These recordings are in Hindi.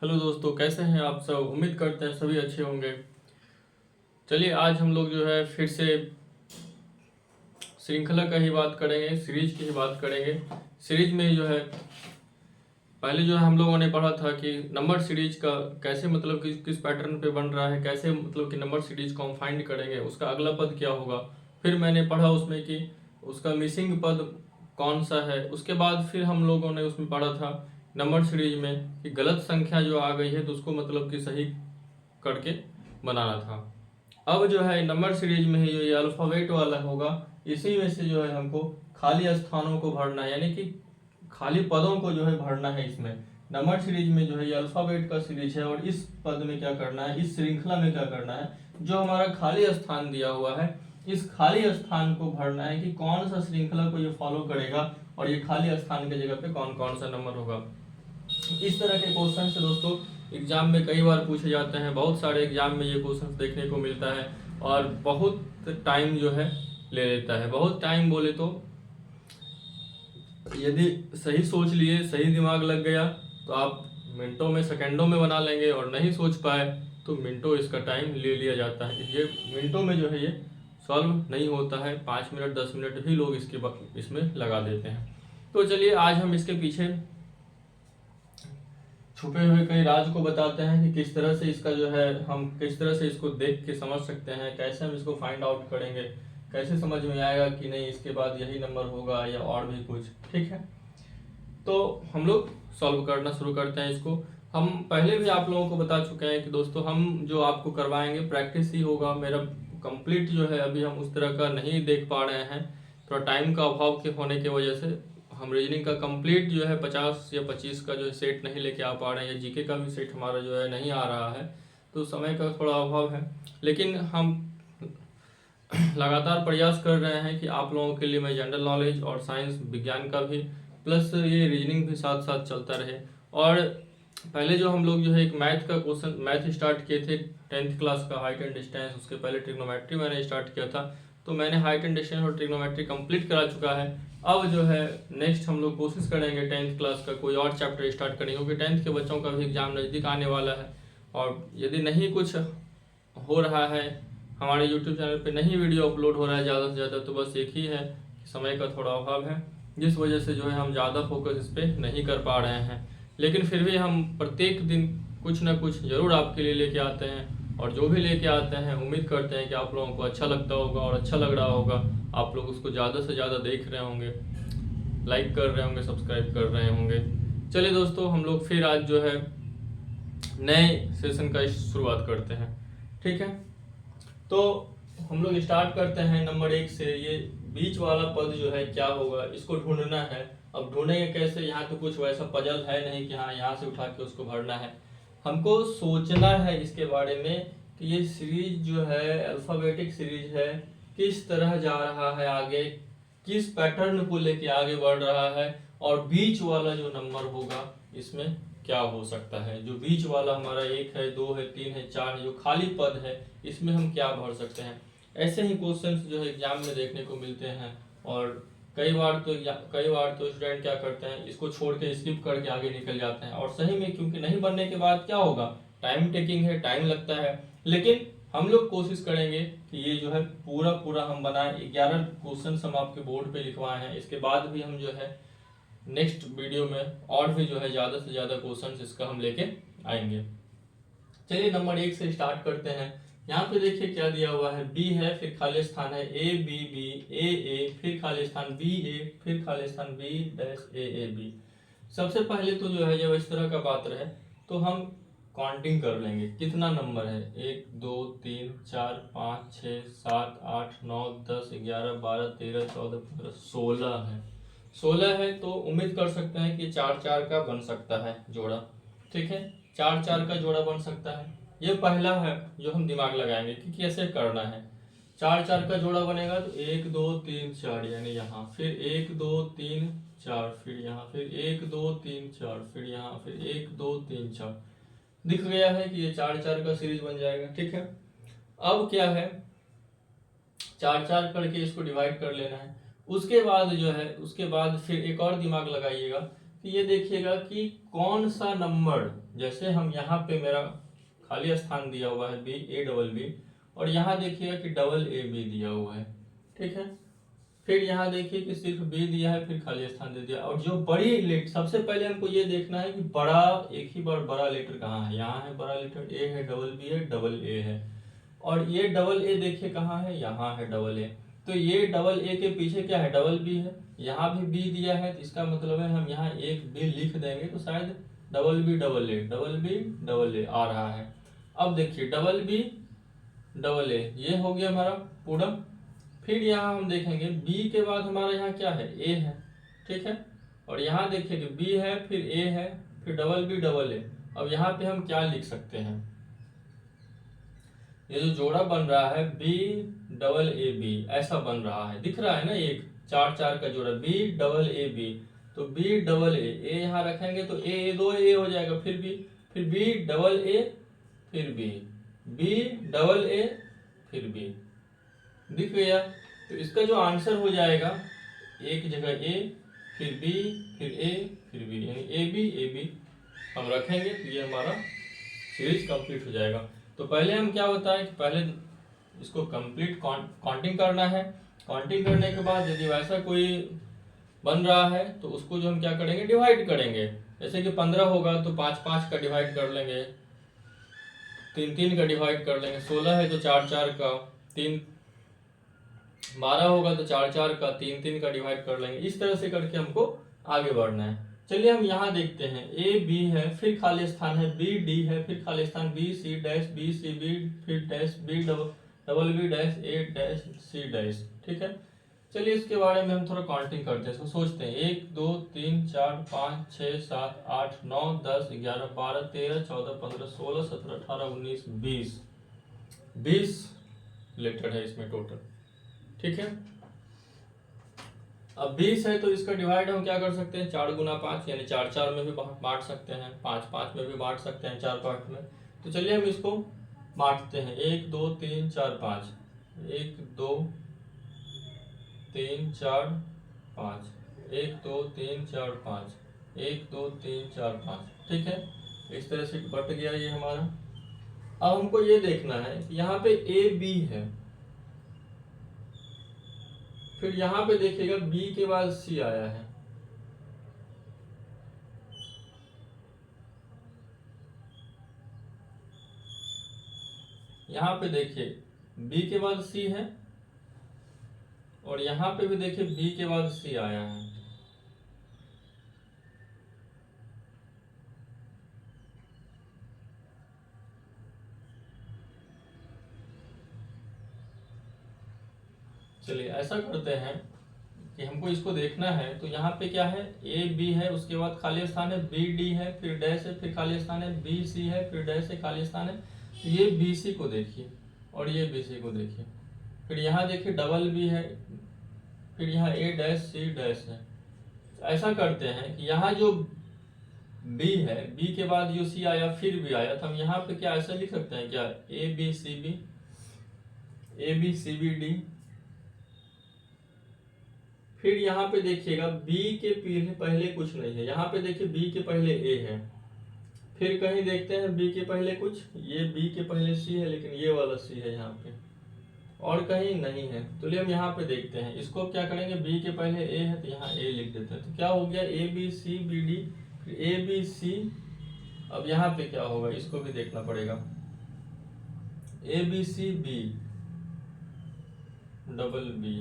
हेलो दोस्तों, कैसे हैं आप सब। उम्मीद करते हैं सभी अच्छे होंगे। चलिए आज हम लोग जो है फिर से श्रृंखला का ही बात करेंगे, सीरीज की ही बात करेंगे। सीरीज में जो है पहले जो है हम लोगों ने पढ़ा था कि नंबर सीरीज का कैसे मतलब कि किस पैटर्न पे बन रहा है, कैसे मतलब कि नंबर सीरीज को हम फाइंड करेंगे, उसका अगला पद क्या होगा। फिर मैंने पढ़ा उसमें कि उसका मिसिंग पद कौन सा है। उसके बाद फिर हम लोगों ने उसमें पढ़ा था नंबर सीरीज में कि गलत संख्या जो आ गई है तो उसको मतलब कि सही करके बनाना था। अब जो है नंबर सीरीज में ही जो ये अल्फाबेट वाला होगा, इसी में से जो है हमको खाली स्थानों को भरना है, यानी कि खाली पदों को जो है भरना है। इसमें नंबर सीरीज में जो है ये अल्फाबेट का सीरीज है, और इस पद में क्या करना है, इस श्रृंखला में क्या करना है, जो हमारा खाली स्थान दिया हुआ है इस खाली स्थान को भरना है कि कौन सा श्रृंखला को ये फॉलो करेगा और ये खाली स्थान के जगह पे कौन कौन सा नंबर होगा। इस तरह के क्वेश्चन से दोस्तों एग्जाम में कई बार पूछे जाते हैं। बहुत सारे एग्जाम में ये क्वेश्चन देखने को मिलता है और बहुत टाइम जो है ले लेता है। बहुत टाइम बोले तो यदि सही सोच लिए, सही दिमाग लग गया तो आप मिनटों में सेकंडों में बना लेंगे, और नहीं सोच पाए तो मिनटों इसका टाइम ले लिया जाता है। ये मिनटों में जो है ये सॉल्व नहीं होता है, 5 मिनट 10 मिनट भी लोग इसमें लगा देते हैं। तो चलिए आज हम इसके पीछे छुपे हुए कई राज को बताते हैं कि किस तरह से इसका जो है हम किस तरह से इसको देख के समझ सकते हैं, कैसे हम इसको फाइंड आउट करेंगे, कैसे समझ में आएगा कि नहीं इसके बाद यही नंबर होगा या और भी कुछ। ठीक है, तो हम लोग सॉल्व करना शुरू करते हैं इसको। हम पहले भी आप लोगों को बता चुके हैं कि दोस्तों हम जो आपको करवाएंगे प्रैक्टिस ही होगा। मेरा कंप्लीट जो है अभी हम उस तरह का नहीं देख पा रहे हैं, थोड़ा टाइम का अभाव के होने की वजह से हम रीजनिंग का कंप्लीट जो है 50 या 25 का जो है सेट नहीं लेके आ पा रहे हैं, या जीके का भी सेट हमारा जो है नहीं आ रहा है, तो समय का थोड़ा अभाव है। लेकिन हम लगातार प्रयास कर रहे हैं कि आप लोगों के लिए मैं जनरल नॉलेज और साइंस विज्ञान का भी प्लस ये रीजनिंग भी साथ साथ चलता रहे। और पहले जो हम लोग जो है एक मैथ का क्वेश्चन मैथ स्टार्ट किए थे 10th क्लास का, हाइट एंड डिस्टेंस। उसके पहले ट्रिग्नोमेट्री मैंने स्टार्ट किया था, तो मैंने हाइट एंड डिस्टेंस और ट्रिग्नोमेट्री कंप्लीट करा चुका है। अब जो है नेक्स्ट हम लोग कोशिश करेंगे 10th क्लास का कोई और चैप्टर स्टार्ट करेंगे, क्योंकि 10th के बच्चों का भी एग्जाम नज़दीक आने वाला है। और यदि नहीं कुछ हो रहा है, हमारे यूट्यूब चैनल पे नहीं वीडियो अपलोड हो रहा है ज़्यादा से ज़्यादा, तो बस एक ही है कि समय का थोड़ा अभाव है, जिस वजह से जो है हम ज़्यादा फोकस इस पर नहीं कर पा रहे हैं। लेकिन फिर भी हम प्रत्येक दिन कुछ ना कुछ ज़रूर आपके लिए लेके आते हैं, और जो भी लेके आते हैं उम्मीद करते हैं कि आप लोगों को अच्छा लगता होगा और अच्छा लग रहा होगा। आप लोग उसको ज़्यादा से ज़्यादा देख रहे होंगे, लाइक कर रहे होंगे, सब्सक्राइब कर रहे होंगे। चलिए दोस्तों, हम लोग फिर आज जो है नए सेशन का शुरुआत करते हैं। ठीक है, तो हम लोग स्टार्ट करते हैं नंबर 1 से। ये बीच वाला पद जो है क्या होगा, इसको ढूंढना है। अब ढूंढेंगे कैसे, यहाँ तो कुछ वैसा पजल है नहीं कि हाँ यहाँ से उठा के उसको भरना है। हमको सोचना है इसके बारे में कि ये सीरीज जो है अल्फाबेटिक सीरीज है, किस तरह जा रहा है आगे, किस पैटर्न को लेके आगे बढ़ रहा है, और बीच वाला जो नंबर होगा इसमें क्या हो सकता है। जो बीच वाला हमारा 1 है, 2 है, 3 है, 4 है, जो खाली पद है इसमें हम क्या भर सकते हैं। ऐसे ही क्वेश्चंस जो है एग्जाम में देखने को मिलते हैं, और कई बार तो स्टूडेंट क्या करते हैं, इसको छोड़ के स्किप करके आगे निकल जाते हैं। और सही में क्योंकि नहीं बनने के बाद क्या होगा, टाइम टेकिंग है, टाइम लगता है। लेकिन हम लोग कोशिश करेंगे कि ये जो है पूरा पूरा हम बनाए। 11 क्वेश्चन हम आपके बोर्ड पे लिखवाए हैं, इसके बाद भी हम जो है नेक्स्ट वीडियो में और भी जो है ज़्यादा से ज़्यादा क्वेश्चन इसका हम लेके आएंगे। चलिए नंबर 1 से स्टार्ट करते हैं। यहाँ पे देखिए क्या दिया हुआ है, बी है, फिर खाली स्थान है ए बी बी ए, फिर खाली स्थान बी ए, फिर खाली स्थान बी डैश ए बी। सबसे पहले तो जो है जब इस तरह का पात्र है तो हम काउंटिंग कर लेंगे कितना नंबर है। 1 2 3 4 5 6 7 8 9 10 11 12 13 14 15 16 है। 16 है तो उम्मीद कर सकते हैं कि 4 4 का बन सकता है जोड़ा। ठीक है, 4 4 का जोड़ा बन सकता है। ये पहला है जो हम दिमाग लगाएंगे कि कैसे करना है। 4 4 का जोड़ा बनेगा तो 1 2 3 4, यानी यहाँ फिर 1 2 3 4, फिर यहाँ फिर 1 2 3 4, फिर यहाँ फिर 1 2 3 4। दिख गया है कि ये 4 4 का सीरीज बन जाएगा। ठीक है, अब क्या है, 4 4 करके इसको डिवाइड कर लेना है। उसके बाद जो है उसके बाद फिर एक और दिमाग लगाइएगा कि ये देखिएगा कि कौन सा नंबर, जैसे हम यहाँ पे मेरा खाली स्थान दिया हुआ है बी ए डबल बी, और यहाँ देखिएगा कि डबल ए बी दिया हुआ है, ठीक है। फिर यहाँ देखिए कि सिर्फ बी दिया है, फिर खाली स्थान दे दिया। और जो बड़ी लेटर, सबसे पहले हमको ये देखना है कि बड़ा, एक ही बार बड़ा लेटर कहाँ है, यहाँ है बड़ा लेटर ए है, डबल बी है, डबल ए है। और ये डबल ए देखिए कहाँ है, यहाँ है डबल ए। तो ये डबल ए के पीछे क्या है, डबल बी है। यहाँ भी बी दिया है, तो इसका मतलब है हम यहाँ एक बी लिख देंगे तो शायद double B double A, double B double A आ रहा है। अब देखिए डबल बी डबल ए, ये हो गया हमारा पूरा। फिर यहाँ हम देखेंगे बी के बाद हमारा यहाँ क्या है, ए है, ठीक है। और यहाँ देखिए कि बी है, फिर ए है, फिर डबल बी डबल ए। अब यहाँ पे हम क्या लिख सकते हैं, ये जो जोड़ा बन रहा है बी डबल ए बी, ऐसा बन रहा है, दिख रहा है ना, एक चार चार का जोड़ा बी डबल ए बी। तो बी डबल ए यहाँ रखेंगे तो ए दो ए हो जाएगा, फिर बी डबल ए, फिर बी डबल ए, फिर बी, दिख गया। तो इसका जो आंसर हो जाएगा, एक जगह ए, फिर बी, फिर ए, फिर बी, यानी ए बी हम रखेंगे तो ये हमारा सीरीज कंप्लीट हो जाएगा। तो पहले हम क्या होता है कि पहले इसको कंप्लीट काउंटिंग करना है। काउंटिंग करने के बाद यदि वैसा कोई बन रहा है तो उसको जो हम क्या करेंगे, डिवाइड करेंगे। जैसे कि 15 होगा तो 5 का डिवाइड कर लेंगे, 3 का डिवाइड कर लेंगे, 16 है तो 4 का, 12 होगा तो 4 का, 3 का डिवाइड कर लेंगे। इस तरह से करके हमको आगे बढ़ना है। चलिए हम यहाँ देखते हैं, ए बी है, फिर खाली स्थान है, बी डी है, फिर खाली स्थान B C dash, B C B, फिर dash B double B dash A dash C dash, ठीक है। चलिए इसके बारे में हम थोड़ा काउंटिंग करते हैं, इसको सोचते हैं। 1 2 3 4 5 6 7 8 9 10 11 12 13 14 15 16 17 18 19 20 लेटर है इसमें टोटल, ठीक है। अब 20 है तो इसका डिवाइड हम क्या कर सकते हैं, 4 गुना 5, यानी 4 में भी बांट सकते हैं, 5 में भी बांट सकते हैं, 4 पार्ट में। तो चलिए हम इसको बांटते हैं, 1 2 3 4 5, 1 2 3 4 5, 1 2 3 4 5, 1 2 3 4 5, ठीक है। इस तरह से बट गया ये हमारा। अब हमको ये देखना है कि यहाँ पे ए बी है, फिर यहाँ पे देखिएगा बी के बाद सी आया है, यहाँ पे देखिए बी के बाद सी है, और यहाँ पे भी देखिए बी के बाद सी आया है। चलिए ऐसा करते हैं कि हमको इसको देखना है। तो यहाँ पे क्या है, ए बी है, उसके बाद खाली स्थान है, बी डी है, फिर डैश है, फिर खाली स्थान है, बी सी है, फिर डैश है, खाली स्थान है। तो ये बी सी को देखिए और ये बी सी को देखिए, फिर यहाँ देखिए डबल बी है, फिर यहाँ ए डैश सी डैश है। ऐसा करते हैं कि यहाँ जो बी है, बी के बाद जो सी आया फिर भी आया, तो हम यहाँ पे क्या ऐसा लिख सकते हैं क्या, A B C B, A B C B D. फिर यहाँ पे देखिएगा B के पहले कुछ नहीं है, यहाँ पे देखिए B के पहले A है, फिर कहीं देखते हैं B के पहले कुछ, ये B के पहले C है, लेकिन ये वाला C है यहाँ पे, और कहीं नहीं है। तो हम यहाँ पे देखते हैं, इसको क्या करेंगे, B के पहले A है तो यहाँ A लिख देते हैं। तो क्या हो गया, A B C B D, फिर A B C। अब यहाँ पे क्या होगा, इसको भी देखना पड़ेगा, A B C B double B,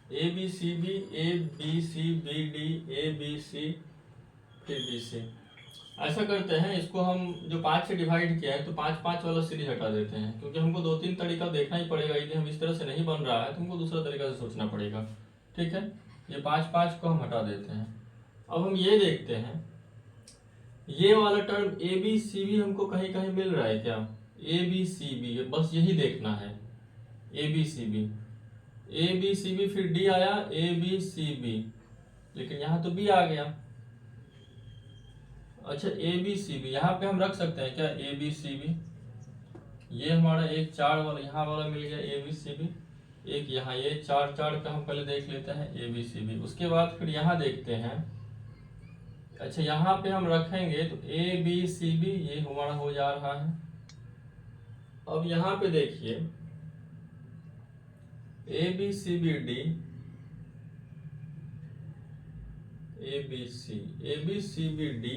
A B C B, A B C B D, A B C, फिर बी सी। ऐसा करते हैं, इसको हम जो 5 से डिवाइड किया है तो 5 वाला सीरीज हटा देते हैं, क्योंकि हमको 2-3 तरीका देखना ही पड़ेगा। यदि हम इस तरह से नहीं बन रहा है तो हमको दूसरा तरीका से सोचना पड़ेगा, ठीक है। ये 5 को हम हटा देते हैं। अब हम ये देखते हैं, ये वाला term A B C B हमको कहीं कहीं मिल रहा है क्या, ए बी सी बी, बस यही देखना है, A B C B, A B C B, फिर डी आया, ए बी सी बी, लेकिन यहाँ तो बी आ गया। अच्छा ए बी सी बी यहाँ पे हम रख सकते हैं क्या, ए बी सी बी, ये हमारा एक 4 वाला यहाँ वाला मिल गया ए बी सी बी, एक यहाँ ये 4 4 का हम पहले देख लेते हैं ए बी सी बी। उसके बाद फिर यहाँ देखते हैं, अच्छा यहाँ पे हम रखेंगे तो ए बी सी बी ये हमारा हो जा रहा है। अब यहाँ पे देखिए A B C B D, A B C B D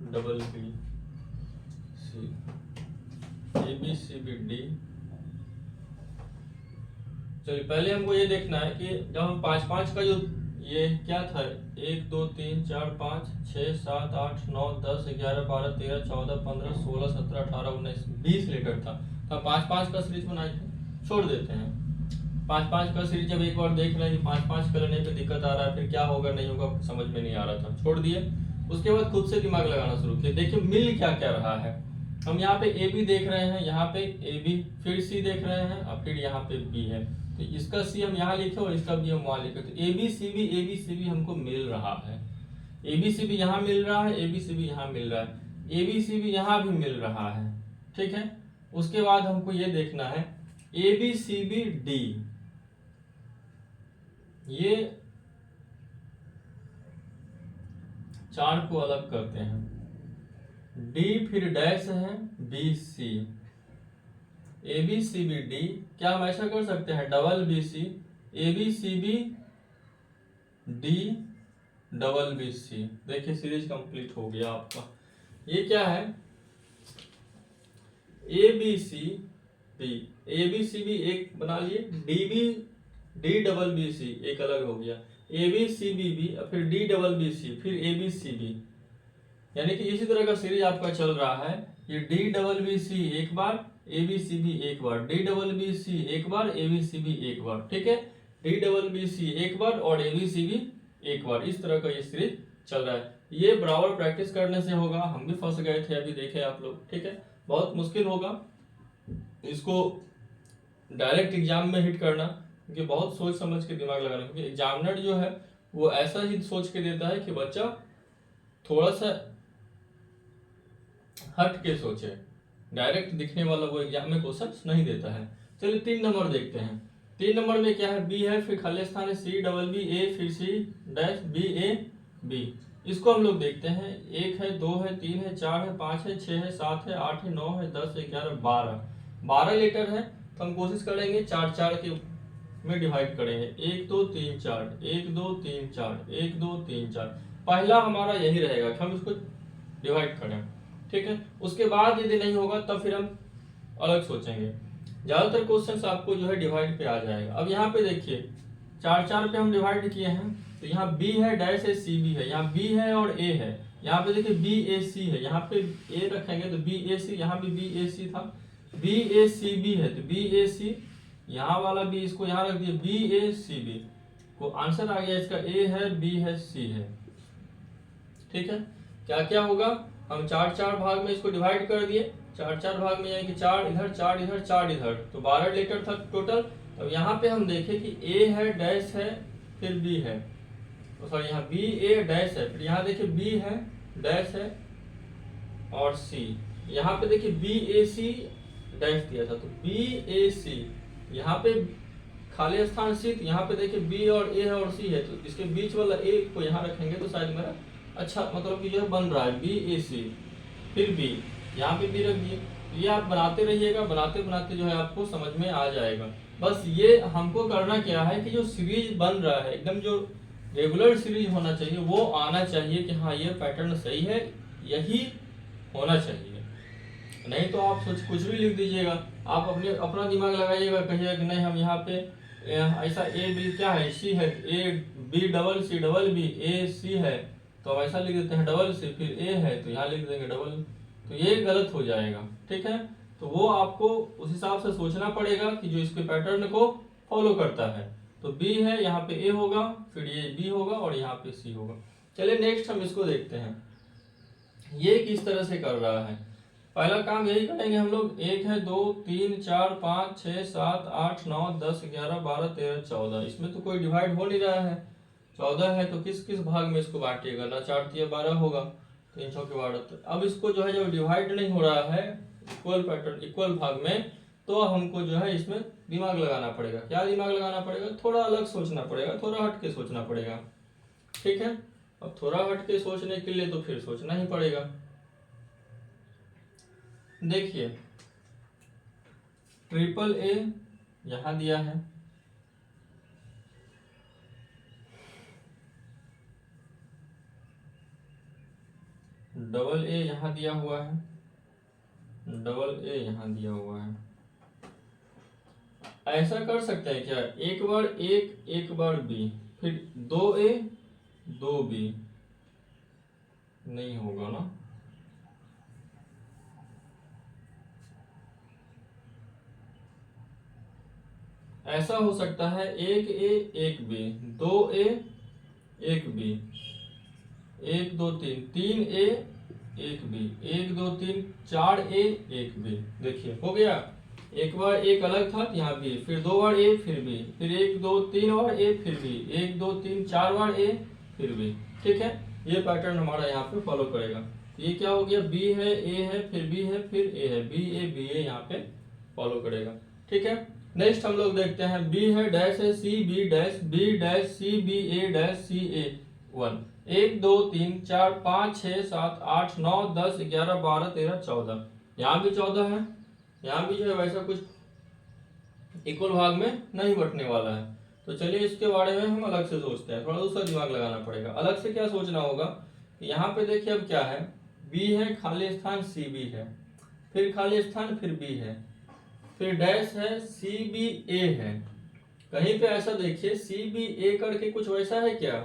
double B C, A B C B D. चलिए पहले हमको ये देखना है कि जब हम 5 5 का जो ये क्या था 1 2 3 4 5 6 7 8 9 10 11 12 13 14 15 16 17 18 19 20 लीटर था, तो 5 5 का सीरीज बनाए थे, छोड़ देते हैं। 5 5 का सीरीज जब एक बार देख रहे हैं कि 5 5 करने पे दिक्कत आ रहा है, फिर क्या होगा नहीं होगा समझ में नहीं आ रहा था, छोड़ दिए। उसके बाद खुद से दिमाग लगाना शुरू किया, देखिए मिल क्या क्या रहा है। हम यहाँ पे ए बी देख रहे हैं, यहाँ पे ए बी, फिर सी देख रहे हैं और फिर यहाँ पे बी है, तो इसका सी हम यहाँ लिखे और इसका बी हम वहाँ लिखे, तो ए बी सी बी हमको मिल रहा है। ए बी सी बी यहाँ मिल रहा है, ए बी सी बी यहाँ मिल रहा है, ए बी सी बी यहाँ भी मिल रहा है, ठीक है। उसके बाद हमको ये देखना है A B C B D, ये 4 को अलग करते हैं, डी फिर डैश है B C, A B C B D, क्या हम ऐसा कर सकते हैं double B C, A B C B D double B C. देखिए सीरीज कंप्लीट हो गया आपका। ये क्या है ए बी सी बी एक बना लिए, D B D double B C एक अलग हो गया, A B C B B फिर डी डबल बी सी फिर ए बी सी बी, यानी कि इसी तरह का सीरीज आपका चल रहा है। ये डी डबल बी सी एक बार, ए बी सी बी एक बार, डी डबल बी सी एक बार, ए बी सी बी एक बार, ठीक है। डी डबल बी सी एक बार और ए बी सी बी एक बार, इस तरह का ये सीरीज चल रहा है। ये बराबर प्रैक्टिस करने से होगा, हम भी फंस गए थे अभी देखे आप लोग, ठीक है। बहुत मुश्किल होगा इसको डायरेक्ट एग्जाम में हिट करना, क्योंकि बहुत सोच समझ के दिमाग लगाना, क्योंकि एग्जामिनर जो है वो ऐसा ही सोच के देता है कि बच्चा थोड़ा सा हट के सोचे, डायरेक्ट दिखने वाला वो एग्जाम में क्वेश्चन नहीं देता है। चलिए 3 नंबर देखते हैं। 3 नंबर में क्या है, बी है, फिर खाली स्थान है, सी डबल बी ए, फिर C dash B A B. इसको हम लोग देखते हैं, 1 है 2 है 3 है 4 है 5 है 6 है 7 है 8 है 9 है 10 11 12 लीटर है। तो हम कोशिश करेंगे 4 4 के में डिवाइड करेंगे, 1 2 3 4 1 2 3 4 1 2 3 4। पहला हमारा यही रहेगा कि हम इसको डिवाइड करें, ठीक है। उसके बाद यदि नहीं होगा तब फिर हम अलग सोचेंगे। ज्यादातर क्वेश्चंस आपको जो है डिवाइड पे आ जाएगा। अब यहाँ पे देखिए 4 4 पे हम डिवाइड किए हैं, तो यहाँ बी है डैश है सी बी है, यहाँ बी है और ए है, यहाँ पे देखिए बी ए सी है, यहाँ पे ए रखेंगे तो बी ए सी, यहाँ भी बी ए सी था, बी ए सी बी है तो बी ए सी, यहाँ वाला बी इसको यहाँ रख दिए बी ए सी बी, को आंसर आ गया इसका ए है बी है सी है, ठीक है। क्या क्या होगा, हम 4 4 भाग में इसको डिवाइड कर दिए, 4 4 भाग में यानी कि 4 इधर 4 इधर 4 इधर, तो 12 लीटर था टोटल। अब यहाँ पे हम देखें कि ए है डैश है फिर बी है, तो सॉरी यहाँ बी ए डैश है, फिर यहाँ देखिए बी है डैश है और सी, यहाँ पे देखिए बी ए सी डैश दिया था, तो बी ए सी, यहाँ पे खाली स्थान सी, यहाँ पे देखिए बी और ए है और सी है, तो इसके बीच वाला ए को यहाँ रखेंगे तो शायद मेरा अच्छा मतलब कि यह बन रहा है बी ए सी, फिर बी, यहाँ पे बी रख दिए। ये आप बनाते रहिएगा, बनाते बनाते जो है आपको समझ में आ जाएगा। बस ये हमको करना क्या है कि जो सीरीज बन रहा है एकदम जो रेगुलर सीरीज होना चाहिए वो आना चाहिए कि हाँ ये पैटर्न सही है, यही होना चाहिए। नहीं तो आप सोच कुछ भी लिख दीजिएगा, आप अपना दिमाग लगाइएगा, कहिएगा कि नहीं हम यहाँ पे ऐसा ए बी क्या है सी है, A B double C double B A C है, तो हम ऐसा लिख देते हैं डबल सी, फिर ए है तो यहाँ लिख देंगे डबल, तो ये गलत हो जाएगा, ठीक है। तो वो आपको उस हिसाब से सोचना पड़ेगा कि जो इसके पैटर्न को फॉलो करता है। तो बी है, यहाँ पे ए होगा, फिर ये बी होगा और यहाँ पे सी होगा। चलिए नेक्स्ट हम इसको देखते हैं, ये किस तरह से कर रहा है। पहला काम यही करेंगे हम लोग, 1 है 2 3 4 5 6 7 8 9 10 11 12 13 14, इसमें तो कोई डिवाइड हो नहीं रहा है। 14 है तो किस किस भाग में इसको बांटिएगा ना, 4 तिया 12 होगा, 3 चौके 12। अब इसको जो है जब डिवाइड नहीं हो रहा है इक्वल पैटर्न इक्वल भाग में, तो हमको जो है इसमें दिमाग लगाना पड़ेगा। क्या दिमाग लगाना पड़ेगा? थोड़ा अलग सोचना पड़ेगा, थोड़ा हट के सोचना पड़ेगा। ठीक है, अब थोड़ा हट के सोचने के लिए तो फिर सोचना ही पड़ेगा। देखिए ट्रिपल ए यहां दिया है, डबल ए यहां दिया हुआ है, डबल ए यहां दिया हुआ है। ऐसा कर सकते हैं क्या, एक बार एक बार बी, फिर 2A 2B? नहीं होगा ना। ऐसा हो सकता है 1A 1B, 2A 1B, 1 2 3 3A 1B, 1 2 3 4A 1B। देखिए हो गया, एक बार एक अलग था यहाँ बी, फिर 2 बार ए फिर बी, फिर 1 2 3 बार ए फिर बी, 1 2 3 4 बार ए फिर बी। ठीक है, ये पैटर्न हमारा यहाँ पे फॉलो करेगा। ये क्या हो गया, बी है ए है फिर बी है फिर ए है, बी ए यहाँ पे फॉलो करेगा। ठीक है, नेक्स्ट हम लोग देखते हैं, बी है डैश है C B dash C B A dash C A 1। 1 2 3 4 5 6 7 8 9 10 11 12 13 14। यहाँ भी 14 है, यहाँ भी जो है वैसा कुछ इक्वल भाग में नहीं बटने वाला है। तो चलिए इसके बारे में हम अलग से सोचते हैं, थोड़ा दूसरा दिमाग लगाना पड़ेगा। अलग से क्या सोचना होगा, यहाँ पे देखिए अब क्या है, बी है खाली स्थान सी बी है, फिर खाली स्थान फिर बी है, फिर डैश है सी बी ए है। कहीं पे ऐसा देखिए सी बी ए करके कुछ वैसा है क्या,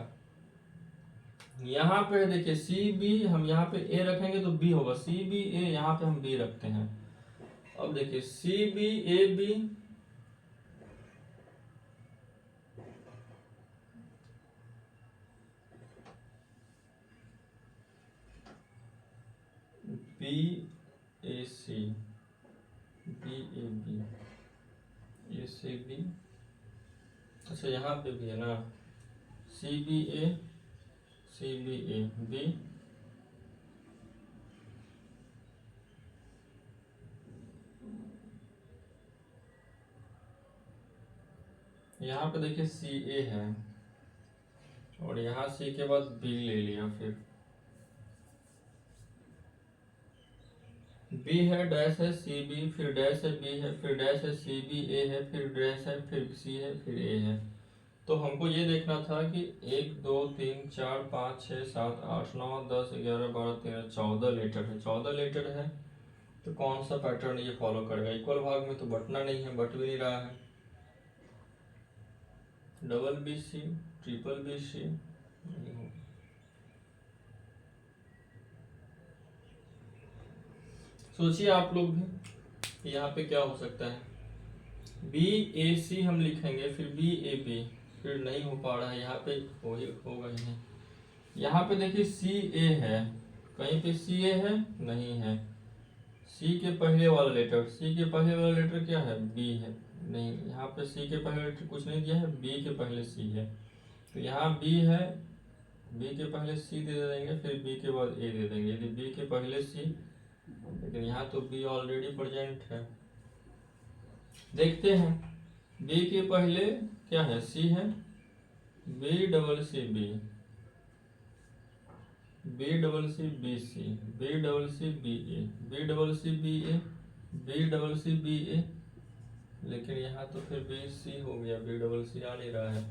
यहाँ पे देखिए सी बी, हम यहाँ पे ए रखेंगे तो बी होगा, सी बी ए यहाँ पे हम बी रखते हैं। अब देखिए C B A B, B A C, B A B, A C B, अच्छा यहाँ पे भी है ना, सी बी ए बी, यहाँ पे देखिए सी ए है और यहाँ सी के बाद बी ले लिया, फिर बी है डैश है सी बी, फिर डैश है बी है, फिर डैश है सी बी ए है, फिर डैश है फिर सी है फिर ए है। तो हमको ये देखना था कि 1 2 3 4 5 6 7 8 9 10 11 12 13 14 लेटर है, 14 लेटर है तो कौन सा पैटर्न ये फॉलो करेगा। इक्वल भाग में तो बटना नहीं है, बट भी नहीं रहा है। Double B C, triple B C, सोचिए आप लोग भी यहाँ पे क्या हो सकता है। बी ए सी हम लिखेंगे, फिर बी ए बी, फिर नहीं हो पा रहा है, यहाँ पे होगा ही नहीं। यहाँ पे देखिए सी ए है, कहीं पे सी ए है नहीं है, सी के पहले वाला लेटर, सी के पहले वाला लेटर क्या है, बी है नहीं, यहाँ पे सी के पहले लेटर कुछ नहीं दिया है, बी के पहले सी है, तो यहाँ बी है, बी के पहले सी दे देंगे, फिर बी के बाद ए दे देंगे, यदि बी के पहले सी, लेकिन यहाँ तो बी ऑलरेडी प्रेजेंट है। देखते हैं, बी के पहले क्या है, सी है, B double C B, B double C B C, B double C B A, B double C B A, B double C B A, लेकिन यहाँ तो फिर बी सी हो गया, बी डबल सी आ नहीं रहा है,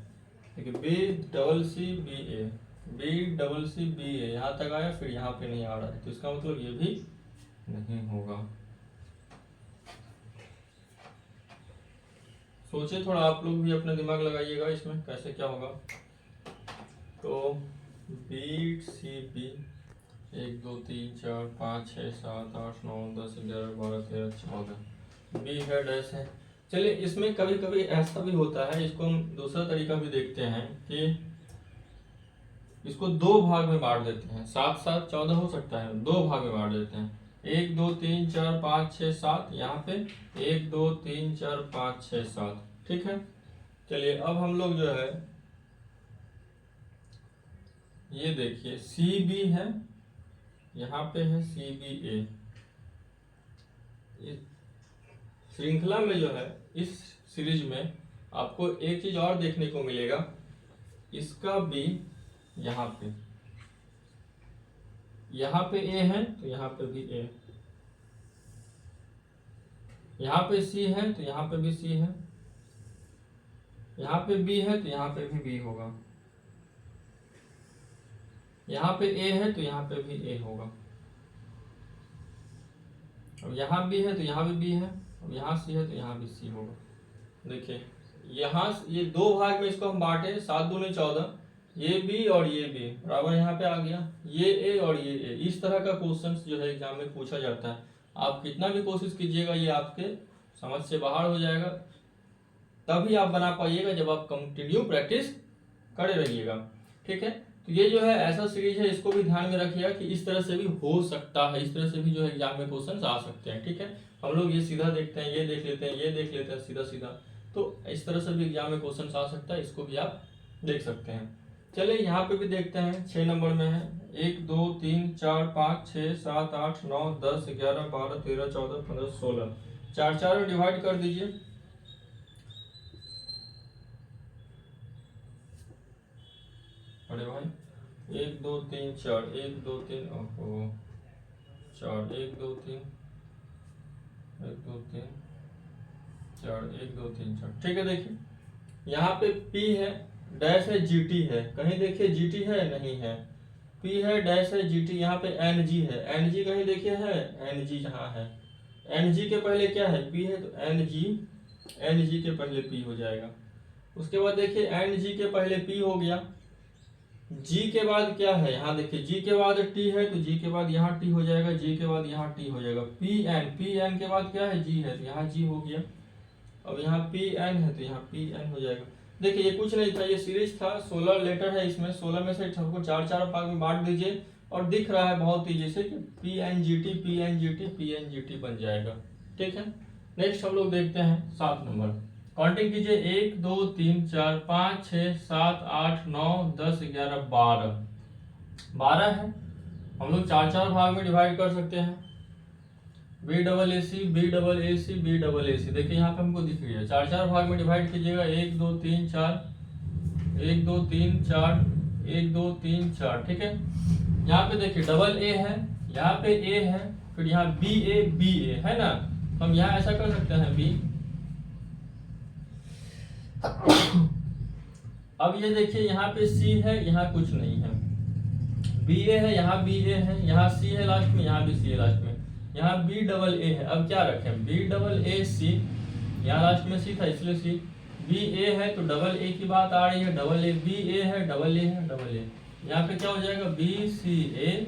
लेकिन B double C B A, B double C B ए यहाँ तक आया, फिर यहाँ पे नहीं आ रहा है, तो इसका मतलब ये भी नहीं होगा। सोचिए थोड़ा आप लोग भी अपना दिमाग लगाइएगा इसमें कैसे क्या होगा। तो बी सी बी 1 2 3 4 5 6 7 8 9 10 11 12 13 14, बी है डैश है। चलिए इसमें कभी कभी ऐसा भी होता है, इसको हम दूसरा तरीका भी देखते हैं कि इसको 2 भाग में बांट देते हैं, 7 7 14 हो सकता है, 2 भाग में बांट देते हैं, 1 2 3 4 5 6 7, यहाँ पे 1 2 3 4 5 6 7। ठीक है, चलिए अब हम लोग जो है ये देखिए सी बी है, यहाँ पे है सी बी ए। श्रृंखला में जो है इस सीरीज में आपको एक चीज और देखने को मिलेगा, इसका बी यहाँ पे ए है तो यहाँ पे भी ए, यहाँ पे सी है तो यहाँ पे भी सी है, यहाँ पे बी है तो यहाँ पे भी बी होगा, यहाँ पे ए है तो यहाँ पे भी ए होगा, अब यहाँ बी है तो यहाँ भी बी है, अब यहाँ सी है तो यहाँ भी सी होगा। देखिए यहाँ ये दो भाग में इसको हम बांटे, 7 दूनी 14, ये बी और ये बी बराबर यहाँ पे आ गया, ये ए और ये ए। इस तरह का क्वेश्चन जो है एग्जाम में पूछा जाता है। आप कितना भी कोशिश कीजिएगा ये आपके समझ से बाहर हो जाएगा, तभी आप बना पाइएगा जब आप कंटिन्यू प्रैक्टिस करे रहिएगा। ठीक है, तो ये जो है ऐसा सीरीज है, इसको भी ध्यान में रखिएगा कि इस तरह से भी हो सकता है, इस तरह से भी जो है एग्जाम में क्वेश्चन आ सकते हैं। ठीक है, हम लोग ये सीधा देखते हैं, ये देख लेते हैं, ये देख लेते हैं सीधा सीधा, तो इस तरह से भी एग्जाम में क्वेश्चन आ सकता है, इसको भी आप देख सकते हैं। चलिए यहाँ पे भी देखते हैं, 6 नंबर में है 1 2 3 4 5 6 7 8 9 10 11 12 13 14 15 16, 4 4 में डिवाइड कर दीजिए। अरे भाई 1 2 3 4 1 2 3 ओहो 4 1 2 3 1 2 3 4 1 2 3 4। ठीक है, देखिए यहाँ पे P है, डैश है, GT है, कहीं देखिए GT है नहीं है, P है, डैश है, GT, यहाँ पे NG है, NG कहीं देखिए है, NG जहाँ है, NG के पहले क्या है, P है, तो NG के पहले P हो जाएगा। उसके बाद देखिए NG के पहले P हो गया, G के बाद क्या है, यहाँ देखिए G के बाद T है तो G के बाद यहाँ T हो जाएगा, G के बाद यहाँ T हो जाएगा, PN के बाद क्या है, G है तो यहाँ G हो गया, अब यहाँ PN है तो यहाँ PN हो जाएगा। देखिए ये कुछ नहीं था, ये सीरीज था, 16 लेटर है इसमें, 16 में से सबको 4 4 भाग में बांट दीजिए और दिख रहा है बहुत तेजी से कि PNGT बन जाएगा। ठीक है, नेक्स्ट हम लोग देखते हैं 7 नंबर, काउंटिंग कीजिए 1 2 3 4 5 6 7 8 9 10 11 12 है। हम लोग 4 4 भाग में डिवाइड कर सकते हैं, BAAC BAAC BAAC। देखिए यहाँ पे हमको दिख रही है, 4 4 भाग में डिवाइड कीजिएगा, 1 2 3 4 1 2 3 4 1 2 3 4। ठीक है, यहाँ पे देखिए डबल ए है, यहाँ पे ए है, फिर यहाँ BA है ना, हम यहाँ ऐसा कर सकते हैं B। अब ये देखिए यहाँ पे C है, यहाँ कुछ नहीं है, BA है, यहाँ BA है, यहाँ C है लास्ट में, यहाँ भी C है लास्ट में, यहाँ BAA है। अब क्या रखें, BAAC, यहाँ लास्ट में C था इसलिए C, BA है तो डबल ए की बात आ रही है, डबल ए, BA है, डबल ए है, डबल ए, यहाँ पे क्या हो जाएगा BCA,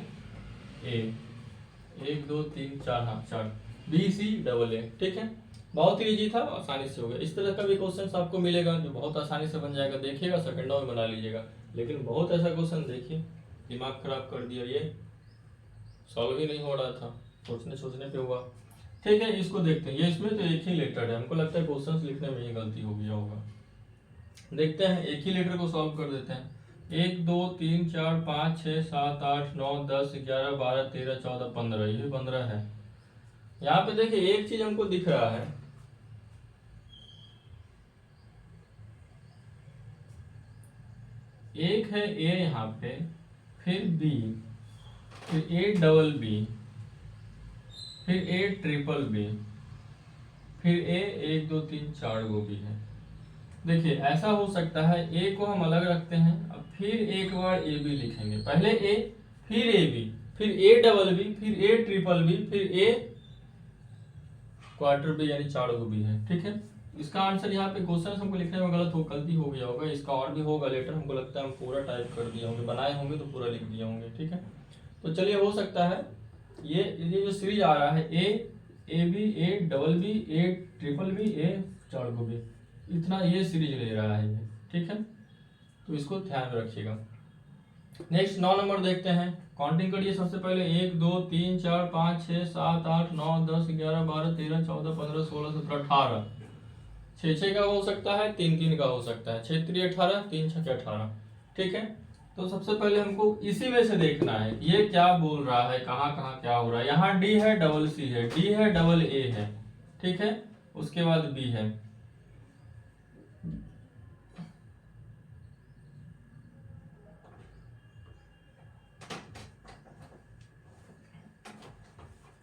1 2 3 4, हाँ 4, BCAA। ठीक है, बहुत ही इजी था, आसानी से हो गया। इस तरह का भी क्वेश्चन आपको मिलेगा जो बहुत आसानी से बन जाएगा, देखिएगा सेकंडों में बना लीजिएगा, लेकिन बहुत ऐसा क्वेश्चन देखिए दिमाग खराब कर दिया, ये सॉल्व ही नहीं हो रहा था, सोचने पे हुआ। ठीक है, इसको देखते हैं, ये इसमें तो एक ही लेटर है, हमको लगता है क्वेश्चंस लिखने में ही गलती हो गया होगा। देखते हैं, एक ही लेटर को सॉल्व कर देते हैं, 1 2 3 4 5 6 7 8 9 10 11 12 13 14 15, ये 15 है। यहाँ पे देखिए एक चीज हमको दिख रहा है, एक है A यहाँ पे, फिर B, फिर ABB, फिर ABBB, फिर A 1 2 3 4 गो भी है। देखिए ऐसा हो सकता है, A को हम अलग रखते हैं, अब फिर एक बार AB लिखेंगे, पहले A फिर AB फिर ABB फिर ABBB फिर A क्वार्टर B, यानी 4 गो भी है। ठीक है, इसका आंसर यहाँ पे क्वेश्चन हमको लिखने में गलती हो गया होगा, इसका और भी होगा लेटर, हमको लगता है हम पूरा टाइप कर दिए होंगे, बनाए होंगे तो पूरा लिख दिए होंगे। ठीक है, तो चलिए हो सकता है ये जो सीरीज आ रहा है AB ABB ABBB A 4 गो भी, इतना ये सीरीज ले रहा है ये। ठीक है, तो इसको ध्यान में रखिएगा। नेक्स्ट 9 नंबर देखते हैं, काउंटिंग करिए सबसे पहले 1 2 3 4 5 6 7 8 9 10 11 12 13 14 15 16 17 18, 6 6 का हो सकता है, 3 3 का हो सकता है, 6 3 18, 3 6 18। ठीक है, तो सबसे पहले हमको इसी में से देखना है कि ये क्या बोल रहा है, कहाँ कहाँ क्या हो रहा है। यहाँ डी है, डबल सी है, डी है, डबल ए है, ठीक है, उसके बाद बी है।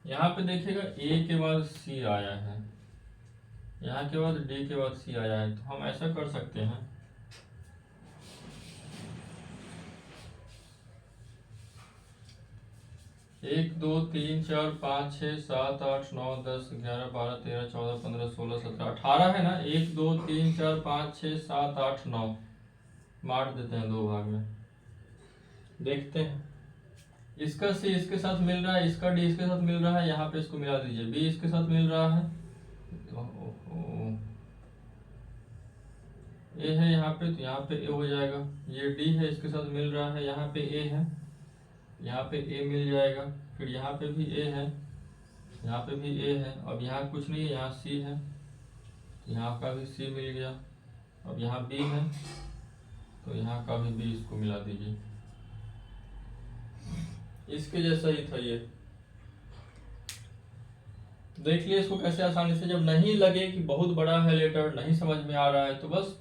यहाँ पे देखिएगा ए के बाद सी आया है, यहाँ के बाद डी के बाद सी आया है, तो हम ऐसा कर सकते हैं, एक दो तीन चार पाँच छः सात आठ नौ 10 11 12 13 14 15 16 17 18 है ना। एक दो तीन चार पाँच छः सात आठ नौ, बांट देते हैं दो भाग में, देखते हैं। इसका सी इसके साथ मिल रहा है, इसका डी इसके साथ मिल रहा है, यहाँ पे इसको मिला दीजिए, बी इसके साथ मिल रहा है, ए है यहाँ पे, तो यहाँ पे ए हो जाएगा। ये डी है, इसके साथ मिल रहा है, यहाँ पे ए है, यहाँ पे ए मिल जाएगा। फिर यहाँ पे भी ए है, यहाँ पे भी ए है। अब यहाँ कुछ नहीं है, यहाँ सी है, यहाँ का भी सी मिल गया। अब यहाँ बी है, तो यहाँ का भी बी, इसको मिला दीजिए। इसके जैसा ही था ये, देख लिए इसको कैसे आसानी से। जब नहीं लगे कि बहुत बड़ा है लेटर, नहीं समझ में आ रहा है, तो बस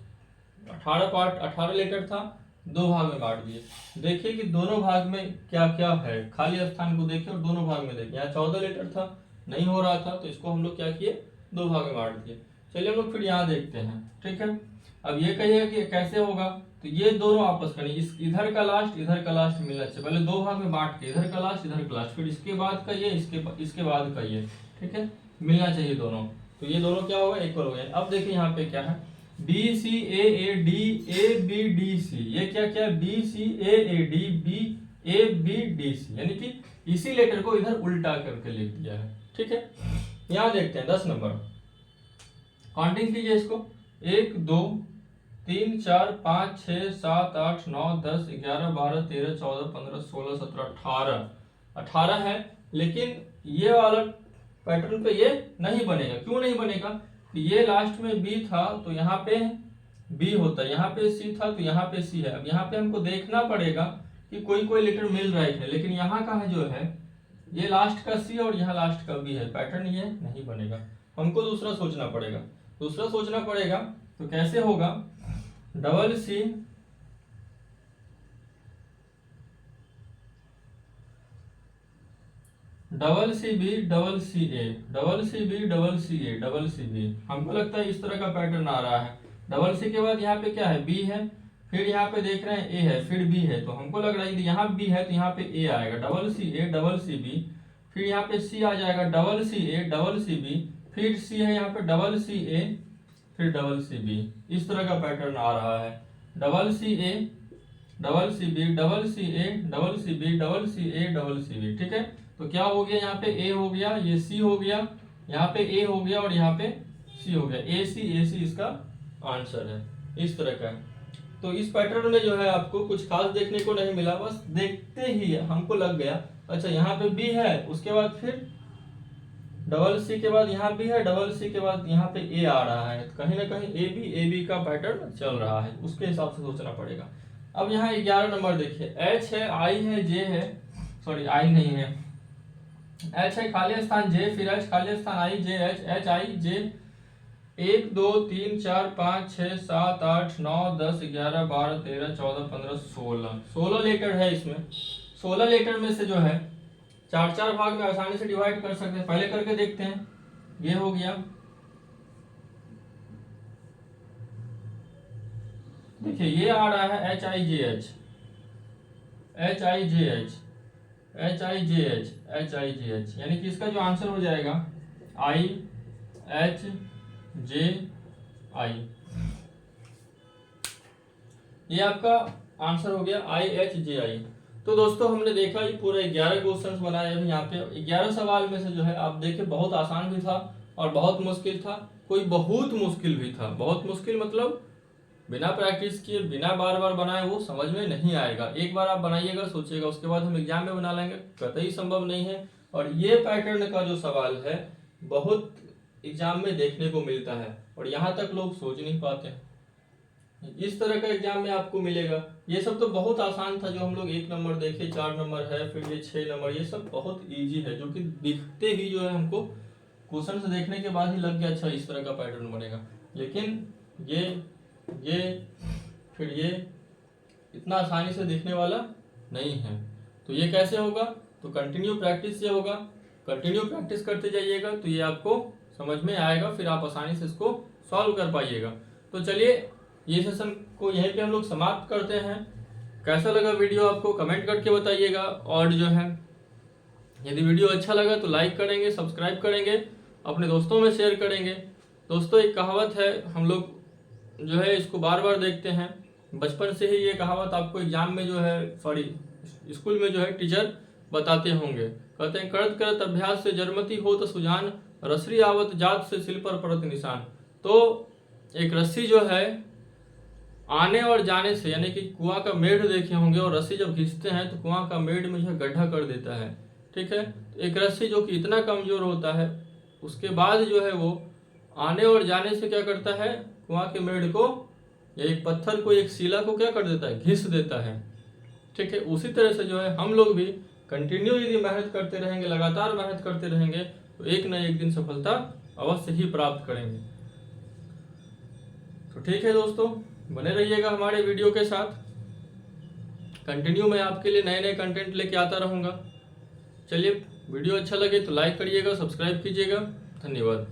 18 लेटर था, दो भाग में बांट दिए। देखिए कि दोनों भाग में क्या क्या है, खाली स्थान को देखिए और दोनों भाग में देखिए। यहाँ 14 लेटर था, नहीं हो रहा था, तो इसको हम लोग क्या किए, दो भाग में बांट दिए। चलिए हम लोग फिर यहाँ देखते हैं, ठीक है। अब ये कहिएगा कि कैसे होगा, तो ये दोनों आपस का नहीं, इस इधर का लास्ट इधर का लास्ट मिलना चाहिए। पहले दो भाग में बांट के, इधर का लास्ट इधर का लास्ट, फिर इसके बाद का ये, इसके बाद का ये, ठीक है, मिलना चाहिए दोनों। तो ये दोनों क्या होगा, इक्वल हो गए। अब देखिए यहाँ पे क्या है, B C A D A B D C, ये क्या क्या, B C A D B A B D C, यानी कि इसी लेटर को इधर उल्टा करके लिख दिया है, ठीक है। यहाँ देखते हैं 10 नंबर, काउंटिंग कीजिए इसको, 1 2 3 4 5 6 7 8 9 10 11 12 13 14 15 16 17 18 है। लेकिन ये वाला पैटर्न पे ये नहीं बनेगा। क्यों नहीं बनेगा, कि ये लास्ट में बी था तो यहाँ पे बी होता, यहाँ पे सी था तो यहाँ पे सी है। अब यहाँ पे हमको देखना पड़ेगा कि कोई कोई लेटर मिल रहा है, लेकिन यहाँ का है जो है, ये लास्ट का सी और यहाँ लास्ट का बी है, पैटर्न ये नहीं बनेगा। हमको दूसरा सोचना पड़ेगा। दूसरा सोचना पड़ेगा तो कैसे होगा, double C double C B double C A, double C B double C A double C B. हमको लगता है इस तरह का पैटर्न आ रहा है। डबल सी के बाद यहाँ पे क्या है, बी है, फिर यहाँ पे देख रहे हैं ए है, फिर बी है, तो हमको लग रहा है कि यहाँ बी है तो यहाँ पे ए आएगा, double C A double C B, फिर यहाँ पे सी आ जाएगा, double C A double C B, फिर सी है यहाँ पे डबल सी ए, फिर डबल सी बी। इस तरह का पैटर्न आ रहा है, double C A double C B double C A double C B double C A double C B, ठीक है। तो क्या हो गया, यहाँ पे ए हो गया, ये सी हो गया, यहाँ पे ए हो गया और यहाँ पे सी हो गया, ए सी इसका आंसर है। इस तरह का है। तो इस पैटर्न में जो है आपको कुछ खास देखने को नहीं मिला, बस देखते ही हमको लग गया अच्छा यहाँ पे बी है, उसके बाद फिर डबल सी के बाद यहाँ बी है, डबल सी के बाद यहाँ पे ए आ रहा है, तो कहीं ना कहीं ए बी का पैटर्न चल रहा है, उसके हिसाब से सोचना पड़ेगा। अब यहाँ 11 नंबर देखिए, एच है, आई है, जे है, सॉरी आई नहीं है, एच है खाली स्थान जे, फिर एच खाली स्थान I, J H, H I J, 1 2 3 4 5 6 7 8 9 10 11 12 13 14 15 16 letter है इसमें। 16 लेटर में से जो है चार चार भाग में आसानी से डिवाइड कर सकते हैं। पहले करके देखते हैं, ये हो गया, देखिए ये आ रहा है H I J H, H I J H, H I J H, H I J H, यानी कि इसका जो आंसर हो जाएगा आई एच जे आई, ये आपका आंसर हो गया आई एच जे आई। तो दोस्तों हमने देखा ये पूरे 11 क्वेश्चंस बनाए हैं। यहाँ पे 11 सवाल में से जो है आप देखें बहुत आसान भी था और बहुत मुश्किल था, कोई बहुत मुश्किल भी था। बहुत मुश्किल मतलब बिना प्रैक्टिस किए, बिना बार बार बनाए वो समझ में नहीं आएगा। एक बार आप बनाइएगा, सोचिएगा, उसके बाद हम एग्जाम में बना लेंगे, कतई संभव नहीं है। और ये पैटर्न का जो सवाल है बहुत एग्जाम में देखने को मिलता है और यहाँ तक लोग सोच नहीं पाते हैं। इस तरह का एग्जाम में आपको मिलेगा। ये सब तो बहुत आसान था, जो हम लोग 1 नंबर देखे, 4 नंबर है, फिर ये 6 नंबर, ये सब बहुत इजी है, जो कि दिखते ही जो है हमको क्वेश्चन से देखने के बाद ही लग गया अच्छा इस तरह का पैटर्न बनेगा। लेकिन ये फिर ये इतना आसानी से दिखने वाला नहीं है। तो ये कैसे होगा? तो कंटिन्यू प्रैक्टिस से होगा। कंटिन्यू प्रैक्टिस करते जाइएगा तो ये आपको समझ में आएगा, फिर आप आसानी से इसको सॉल्व कर पाइएगा। तो चलिए ये सेशन को यहीं पे हम लोग समाप्त करते हैं। कैसा लगा वीडियो आपको कमेंट करके बताइएगा, और जो है यदि वीडियो अच्छा लगा तो लाइक करेंगे, सब्सक्राइब करेंगे, अपने दोस्तों में शेयर करेंगे। दोस्तों एक कहावत है, हम लोग जो है इसको बार बार देखते हैं, बचपन से ही ये कहावत आपको एग्जाम में जो है स्कूल में जो है टीचर बताते होंगे। कहते हैं, करत करत अभ्यास से जरमती हो तो सुजान, रसरी आवत जात से सिल पर परत निशान। तो एक रस्सी जो है आने और जाने से, यानी कि कुआं का मेढ़ देखे होंगे, और रस्सी जब खींचते हैं तो कुआं का मेढ़ में जो गड्ढा कर देता है। ठीक है, तो एक रस्सी जो कि इतना कमजोर होता है, उसके बाद जो है वो आने और जाने से क्या करता है, कुआं के मेढ़ को या एक पत्थर को, एक शिला को क्या कर देता है, घिस देता है। ठीक है, उसी तरह से जो है हम लोग भी कंटिन्यू यदि मेहनत करते रहेंगे, लगातार मेहनत करते रहेंगे, तो एक न एक दिन सफलता अवश्य ही प्राप्त करेंगे। तो ठीक है दोस्तों, बने रहिएगा हमारे वीडियो के साथ। कंटिन्यू मैं आपके लिए नए नए कंटेंट लेके आता रहूँगा। चलिए, वीडियो अच्छा लगे तो लाइक करिएगा, सब्सक्राइब कीजिएगा। धन्यवाद।